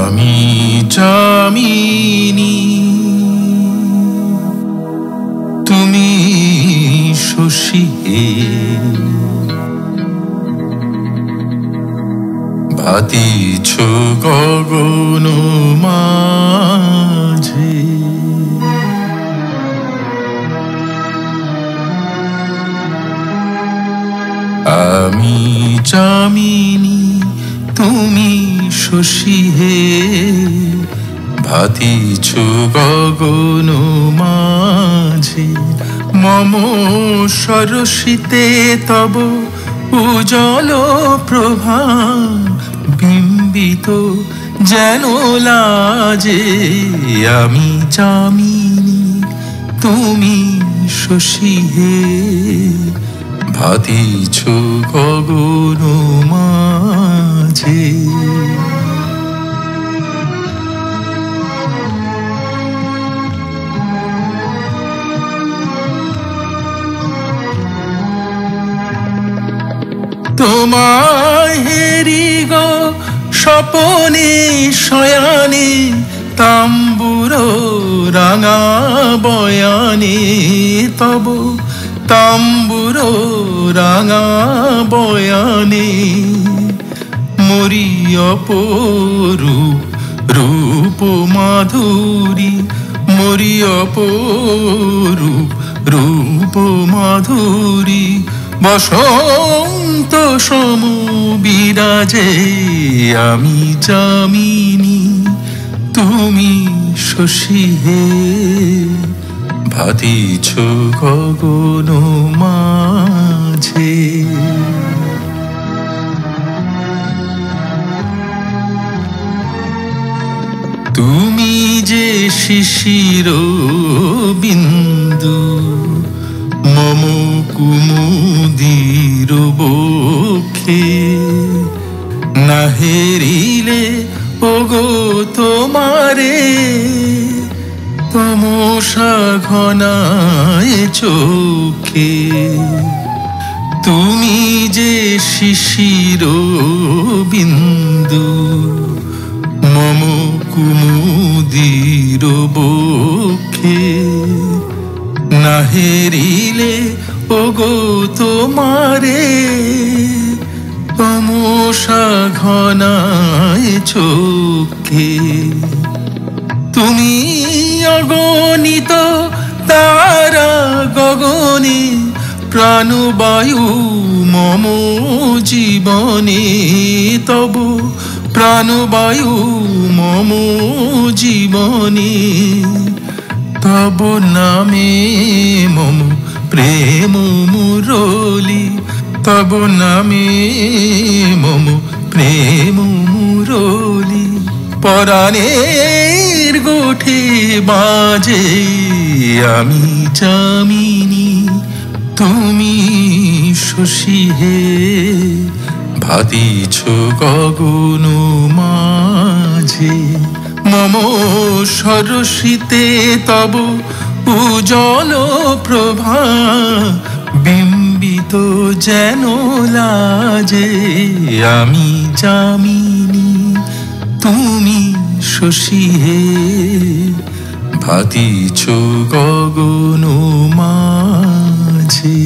আমি যামিনী তুমি শশী হে, ভাতিছ গগন মাঝে। আমি যামিনী তুমি শশী হে, ভাতিছ গগন মাঝে। মম সরসিতে তব উজ্জ্বল প্রভা, বিম্বিত যেন লাজে। আমি যামিনী তুমি শশী হে, ভাতিছ গগন মাঝে। তোমায় হেরি গো স্বপনে শয়ানে, তাম্বুর রাঙা বয়ানে তব তাম্বুর রাঙা বয়ানে। মরি অপরূপ রূপ মাধুরী, মরি অপরূপ রূপ মাধুরী। বসন্ত সম বিরাজে, আমি যামিনী তুমি শশী হে, ভাতিছ গগন মাঝে। তুমি যে শিশির বিন্দু, মম কুমুদির বক্ষে। না হেরিলে ওগো তোমারে, তমসা ঘনায় চোখে। তুমি যে শিশির বিন্দু, মম কুমুদির বক্ষে। না হেরিলে ওগো তোমারে, তমসা ঘনায় চোখে। তুমি অগণিত তারা গগনে, প্রাণবায়ু মম জীবনে তব প্রাণবায়ু মম জীবনে। তব নামে মম প্রেম মুরলী, তব নামে মম প্রেম মুরলী। পরাণের গোঠে বাজে, আমি যামিনী তুমি শশী হে, ভাতিছ গগন মাঝে। মম সরসিতে তব উজ্জ্বল প্রভা, বিম্বিত যেন লাজে। আমি যামিনী তুমি শশী হে, ভাতিছ গগন মাঝে।